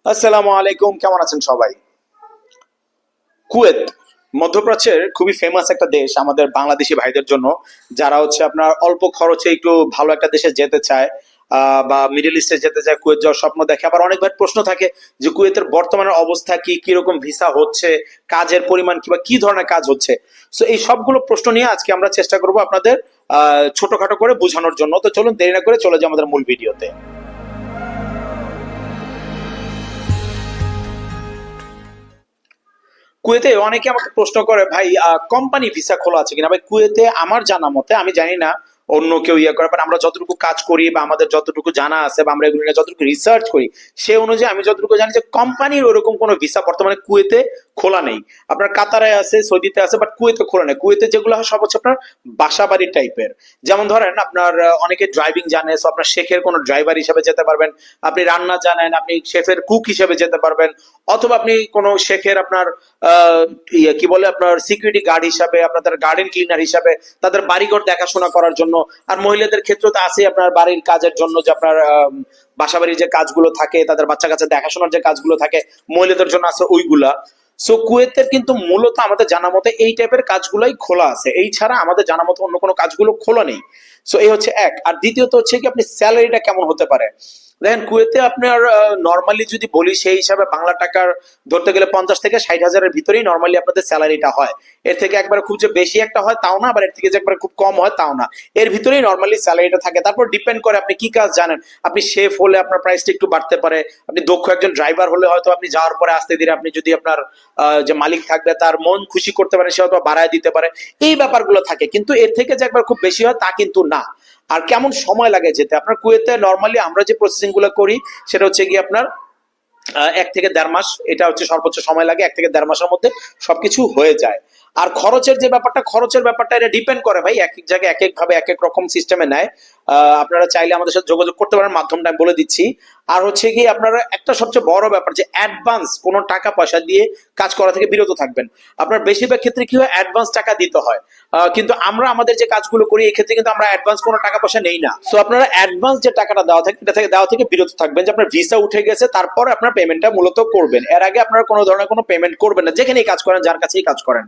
আসসালামু আলাইকুম, কেমন আছেন সবাই? কুয়েত মধ্যপ্রাচ্যের খুবই ফেমাস একটা দেশ আমাদের বাংলাদেশি ভাইদের জন্য, যারা হচ্ছে আপনার অল্প খরচে একটু ভালো একটা দেশে যেতে চায়, বা মিডল ইস্টে যেতে চায়, কুয়েত যাওয়ার স্বপ্ন দেখে। আবার অনেক ভাই প্রশ্ন থাকে যে কুয়েতের বর্তমানের অবস্থা কি, কিরকম ভিসা হচ্ছে, কাজের পরিমাণ কি, বা কি ধরনের কাজ হচ্ছে। সো এই সবগুলো প্রশ্ন নিয়ে আজকে আমরা চেষ্টা করব আপনাদের ছোটখাটো করে বোঝানোর জন্য। তো চলুন দেরি না করে চলে যাই আমাদের মূল ভিডিওতে। কুয়েতে অনেকে আমাকে প্রশ্ন করে, ভাই কোম্পানি ভিসা খোলা আছে কিনা? ভাই কুয়েতে আমার জানা মতে, আমি জানি না অন্য কেউ ইয়ে করে, বাট আমরা যতটুকু কাজ করি বা আমাদের যতটুকু জানা আছে বা আমরা এগুলো নিয়ে যতটুকু রিসার্চ করি, সে অনুযায়ী আমি যতটুকু জানি যে কোম্পানির ওরকম কোনো ভিসা বর্তমানে কুয়েতে খোলা নেই। আপনার কাতারে আছে, সৌদিতে আছে, বাট কুয়েতে খোলা নেই। কুয়েতে যেগুলো হয় সব হচ্ছে আপনার বাসা বাড়ি টাইপের। যেমন ধরেন আপনার অনেকে ড্রাইভিং জানে, সো আপনার শেখের কোনো ড্রাইভার হিসেবে যেতে পারবেন। আপনি রান্না জানেন, আপনি শেফের কুক হিসেবে যেতে পারবেন। অথবা আপনি কোনো শেখের আপনার কি বলে আপনার সিকিউরিটি গার্ড হিসাবে, আপনাদের গার্ডেন ক্লিনার হিসাবে, তাদের বাড়িঘর দেখাশোনা করার জন্য। আর মহিলাদের ক্ষেত্রে তো আছে আপনার বাড়ির কাজের জন্য, যে আপনার বাসাবাড়ির যে কাজগুলো থাকে, তাদের বাচ্চা কাচ্চা দেখাশোনার যে কাজগুলো থাকে, মহিলাদের জন্য আছে ওইগুলা। সো কুয়েতের কিন্তু মূলত আমাদের জানা মতে এই টাইপের কাজগুলোই খোলা আছে, এই ছাড়া আমাদের জানা মতো অন্য কোনো কাজগুলো খোলা নেই। সো এই হচ্ছে এক। আর দ্বিতীয়ত হচ্ছে কি, আপনি স্যালারিটা কেমন হতে পারে। দেখেন কুয়েতে আপনার নর্মালি যদি বলি সেই হিসাবে বাংলা টাকার ধরতে গেলে 50 থেকে 60 হাজারের ভিতরেই নর্মালি আপনাদের স্যালারিটা হয়। এর থেকে একবার খুব যে বেশি একটা হয় তাও না, আবার এর থেকে যে একবার খুব কম হয় তাও না। এর ভিতরেই নর্মালি স্যালারিটা থাকে। তারপর ডিপেন্ড করে আপনি কি কাজ জানেন। আপনি শেফ হলে আপনার প্রাইসটা একটু বাড়তে পারে। আপনি দক্ষ একজন ড্রাইভার হলে হয়তো আপনি যাওয়ার পরে আস্তে ধীরে আপনি যদি আপনার যে মালিক থাকবে তার মন খুশি করতে পারে, সে হয়তো বাড়ায় দিতে পারে। এই ব্যাপারগুলো থাকে, কিন্তু এর থেকে যে একবার খুব বেশি হয় তা কিন্তু না। আর কেমন সময় লাগে যেতে, আপনার কুয়েতে নর্মালি আমরা যে প্রসেসিং গুলো করি সেটা হচ্ছে কি আপনার 1 থেকে দেড় মাস, এটা হচ্ছে সর্বোচ্চ সময় লাগে। 1 থেকে দেড় মাসের মধ্যে সবকিছু হয়ে যায়। আর খরচের যে ব্যাপারটা, খরচের ব্যাপারটা এটা ডিপেন্ড করে ভাই, এক এক জায়গায় এক এক ভাবে এক এক রকম সিস্টেমে নেয়। আপনারা চাইলে আমাদের সাথে যোগাযোগ করতে পারেন, মাধ্যমটা আমি বলে দিচ্ছি। আর হচ্ছে কি আপনারা একটা সবচেয়ে বড় ব্যাপার, যে অ্যাডভান্স কোনো টাকা পয়সা দিয়ে কাজ করা থেকে বিরত থাকবেন। আপনার বেশিরভাগ ক্ষেত্রে কি হয়, অ্যাডভান্স টাকা দিতে হয়। কিন্তু আমরা আমাদের যে কাজগুলো করি এই ক্ষেত্রে কিন্তু আমরা অ্যাডভান্স কোনো টাকা পয়সা নেই না। সো আপনারা অ্যাডভান্স যে টাকাটা দেওয়া থাকে এটা থেকে দেওয়া থেকে বিরত থাকবেন, যে আপনার ভিসা উঠে গেছে তারপর আপনার পেমেন্টটা মূলত করবেন। এর আগে আপনারা কোনো ধরনের কোনো পেমেন্ট করবেন না, যেখানেই কাজ করেন, যার কাছেই কাজ করেন।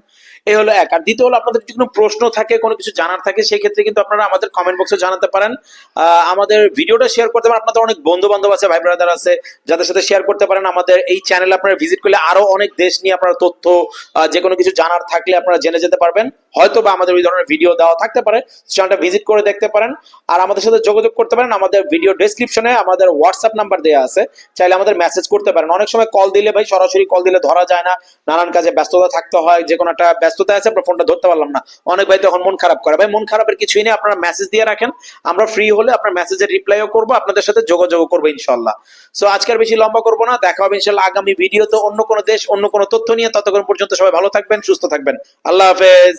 এই হলো এক। আর দ্বিতীয় হলো, আপনাদের যদি কোনো প্রশ্ন থাকে, কোনো কিছু জানার থাকে, সেই ক্ষেত্রে কিন্তু আপনারা আমাদের কমেন্ট বক্সে জানাতে পারেন। আমাদের ভিডিওটা শেয়ার করতে পারেন। আপনাদের অনেক বন্ধু বান্ধব আছে, ভাই ব্রাদার আছে, যাদের সাথে শেয়ার করতে পারেন। আমাদের এই চ্যানেল আপনারা ভিজিট করলে আরো অনেক দেশ নিয়ে আপনারা তথ্য, যে কোনো কিছু জানার থাকলে আপনারা জেনে যেতে পারবেন। হয়তো বা আমাদের ওই ধরনের ভিডিও দেওয়া থাকতে পারে, চ্যানেলটা ভিজিট করে দেখতে পারেন। আর আমাদের সাথে যোগাযোগ করতে পারেন, আমাদের ভিডিও ডেসক্রিপশনে আমাদের হোয়াটসঅ্যাপ নাম্বার দেওয়া আছে, চাইলে আমাদের মেসেজ করতে পারেন। অনেক সময় কল দিলে ভাই, সরাসরি কল দিলে ধরা যায় না, নানান কাজে ব্যস্ততা থাকতে হয়, যে কোনো একটা ব্যস্ততা আছে, আপনার ফোনটা ধরতে পারলাম না, অনেক ভাই তখন মন খারাপ করে। ভাই মন খারাপের কিছুই নেই, আপনারা মেসেজ দিয়ে রাখেন, আমরা ফ্রি হলে আপনার মেসেজের রিপ্লাইও করবো, আপনাদের সাথে যোগাযোগ করবো ইনশাল্লাহ। সো আজকের বেশি লম্বা করবো না, দেখা হবে ইনশাল্লাহ আগামী ভিডিওতে অন্য কোনো দেশ, অন্য কোনো তথ্য নিয়ে। ততক্ষণ পর্যন্ত সবাই ভালো থাকবেন, সুস্থ থাকবেন। আল্লাহ হাফেজ।